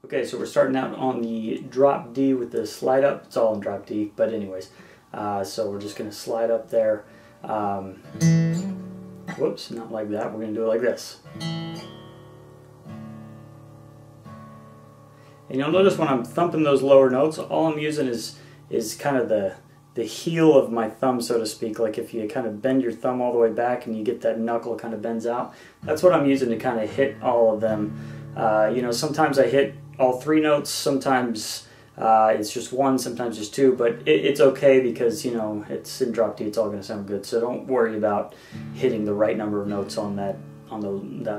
Okay, so we're starting out on the drop D with the slide up. It's all in drop D, but anyways. So we're just going to slide up there. Whoops, not like that. We're going to do it like this. And you'll notice when I'm thumping those lower notes, all I'm using is kind of the heel of my thumb, so to speak. Like if you kind of bend your thumb all the way back and you get that knuckle kind of bends out, that's what I'm using to kind of hit all of them. You know, sometimes I hit all three notes, sometimes it's just one, sometimes just two, but it's okay because, you know, it's in drop D, it's all going to sound good. So don't worry about hitting the right number of notes on that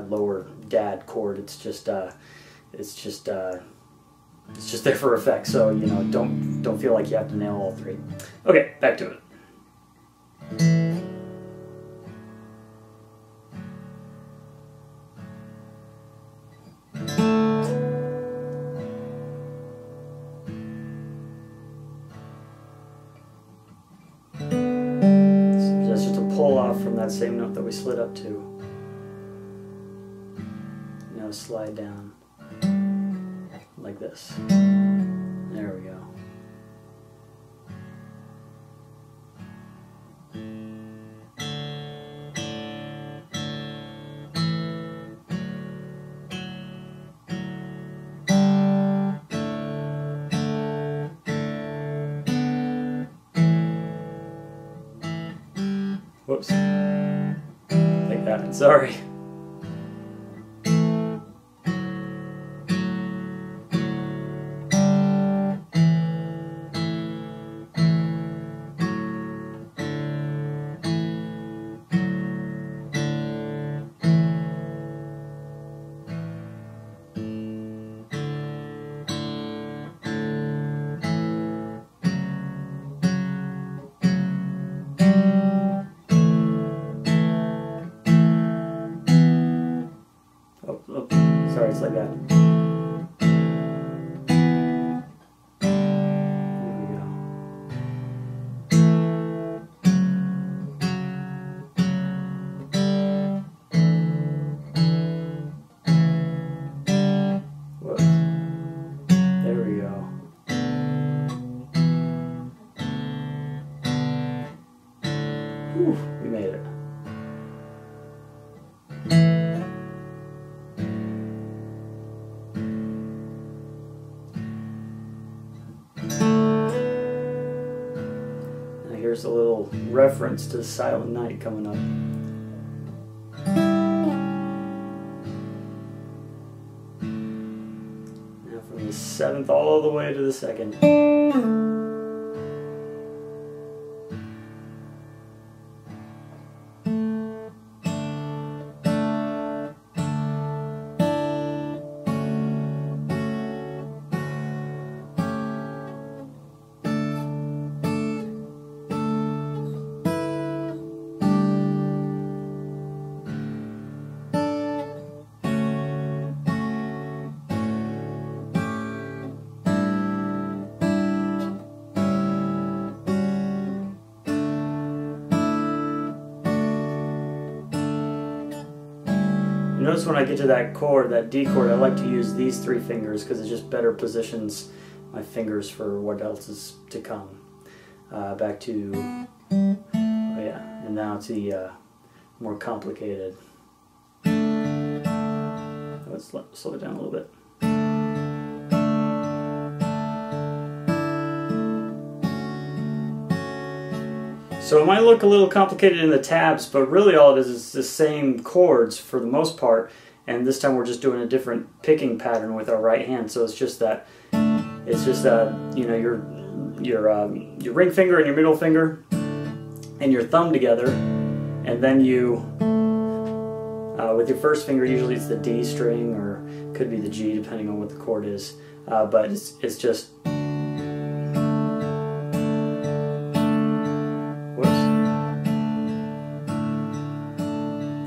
lower dad chord. It's just there for effect. So, you know, don't feel like you have to nail all three. Okay, back to it. Pull off from that same note that we slid up to. Now slide down like this. There we go. Whoops. Take that. Sorry. Oh, sorry, it's like that. Here we go. Whoops. There we go. Whew, we made it. Here's a little reference to Silent Night coming up. Now from the 7th all the way to the 2nd. Notice when I get to that chord, that D chord, I like to use these three fingers because it just better positions my fingers for what else is to come. Back to, oh yeah, and now to the more complicated. Let's slow it down a little bit. So it might look a little complicated in the tabs, but really all it is the same chords for the most part, and this time we're just doing a different picking pattern with our right hand. So it's just that, you know, your ring finger and your middle finger and your thumb together, and then you with your first finger, usually it's the D string or could be the G depending on what the chord is, but it's just.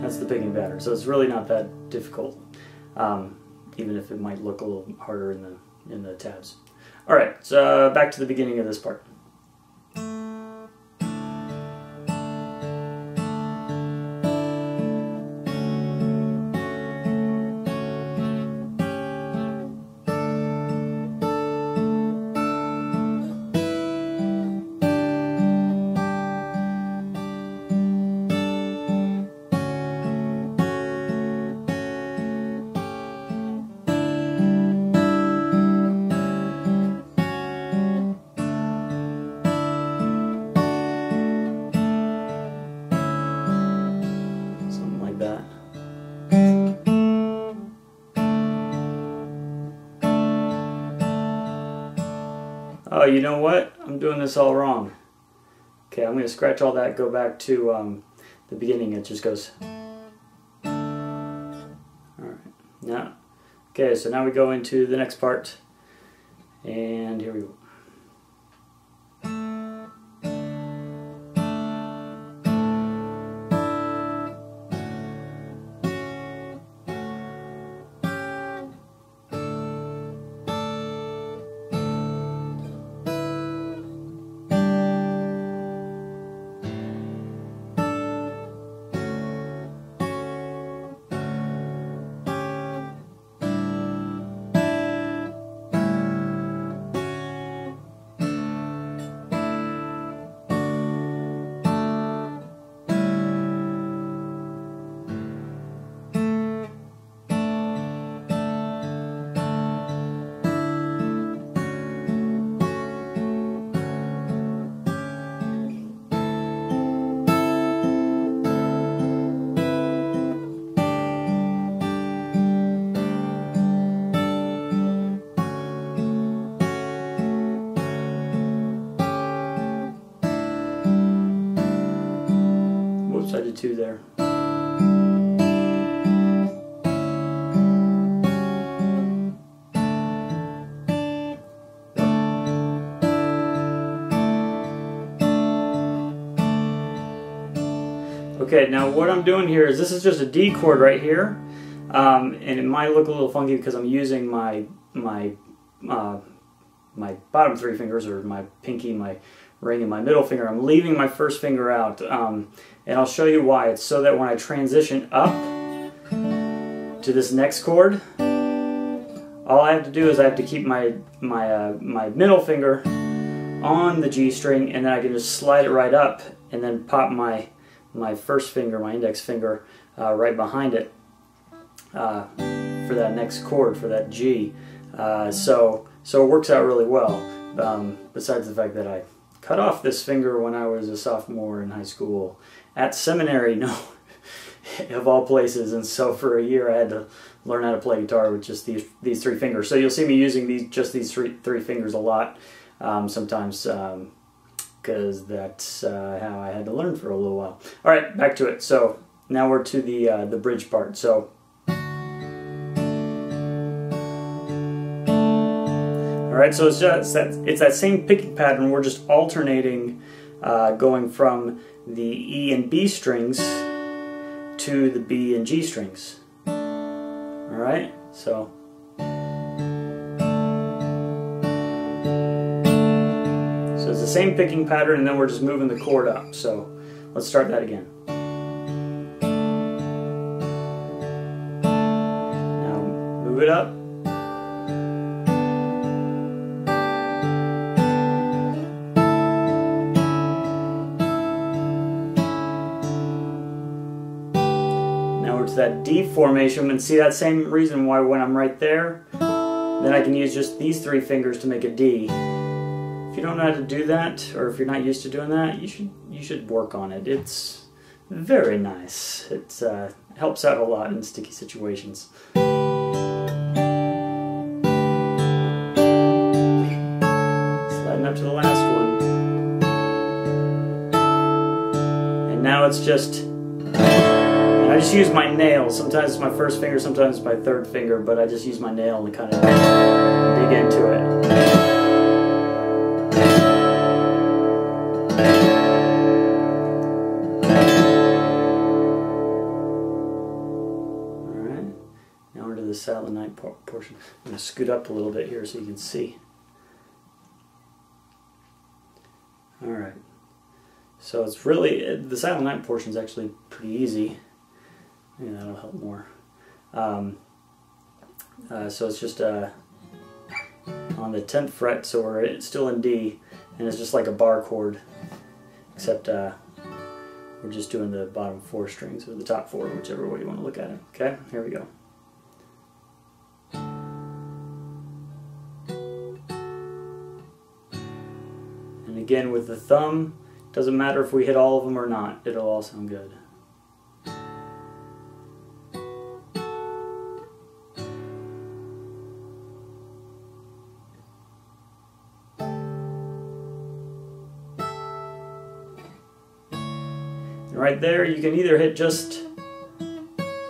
That's the picking pattern, so it's really not that difficult, even if it might look a little harder in the tabs. All right, so back to the beginning of this part. oh, you know what? I'm doing this all wrong. Okay, I'm going to scratch all that, go back to the beginning. It just goes. Alright, now, okay, so now we go into the next part, and here we go. Whoops, I did two there. Okay, now what I'm doing here is this is just a D chord right here, and it might look a little funky because I'm using my bottom three fingers, or my pinky, my ring, and my middle finger. I'm leaving my first finger out, and I'll show you why. It's so that when I transition up to this next chord, all I have to do is I have to keep my middle finger on the G string, and then I can just slide it right up, and then pop my first finger, my index finger, right behind it for that next chord, for that G. So it works out really well, besides the fact that I cut off this finger when I was a sophomore in high school at seminary, no, of all places, and so for a year I had to learn how to play guitar with just these three fingers. So you'll see me using these three fingers a lot sometimes, because that's how I had to learn for a little while. All right, back to it. So now we're to the bridge part. So all right, so it's that same picking pattern. We're just alternating, going from the E and B strings to the B and G strings. All right, so. So it's the same picking pattern, and then we're just moving the chord up. So let's start that again. Now move it up. Now we're to that D formation, and see that same reason why when I'm right there, then I can use just these three fingers to make a D. If you don't know how to do that, or if you're not used to doing that, you should work on it. It's very nice. It helps out a lot in sticky situations. Sliding up to the last one. And now it's just, I just use my nail. Sometimes it's my first finger, sometimes it's my third finger, but I just use my nail and kind of dig into it. The Silent Night portion. I'm going to scoot up a little bit here so you can see. Alright, so it's really, the Silent Night portion is actually pretty easy. Maybe that'll help more. So it's just on the 10th fret, so we're still in D, and it's just like a bar chord, except we're just doing the bottom four strings, or the top four, whichever way you want to look at it. Okay, here we go. And again, with the thumb, doesn't matter if we hit all of them or not, it'll all sound good. And right there, you can either hit just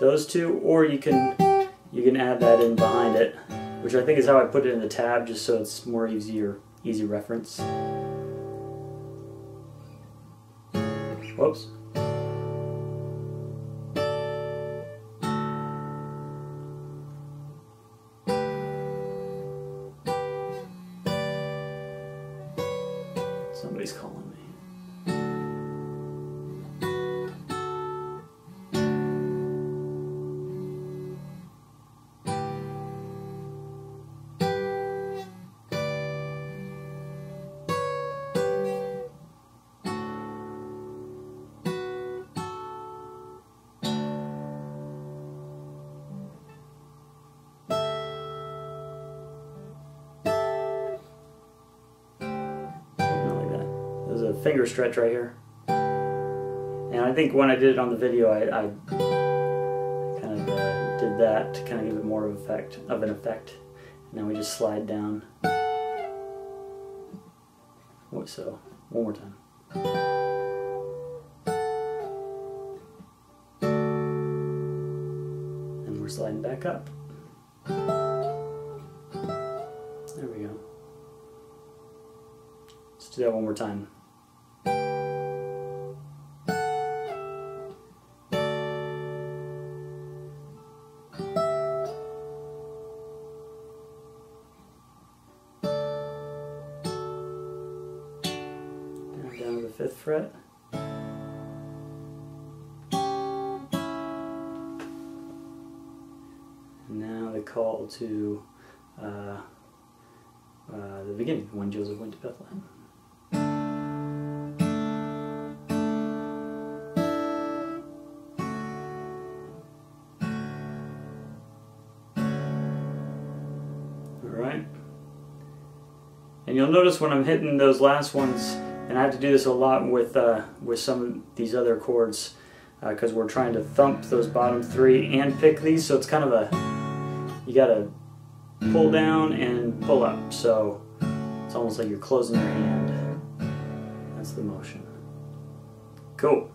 those two, or you can add that in behind it, which I think is how I put it in the tab, just so it's more easy reference. Whoops. Somebody's calling me. A finger stretch right here, and I think when I did it on the video, I kind of did that to kind of give it more of an effect. Now we just slide down. So one more time. And we're sliding back up. There we go. Let's do that one more time. Down to the 5th fret. And now the call to the beginning, when Joseph went to Bethlehem. Alright. And you'll notice when I'm hitting those last ones, and I have to do this a lot with some of these other chords, because we're trying to thump those bottom 3 and pick these, so it's kind of a, you gotta pull down and pull up, so it's almost like you're closing your hand. That's the motion. Cool.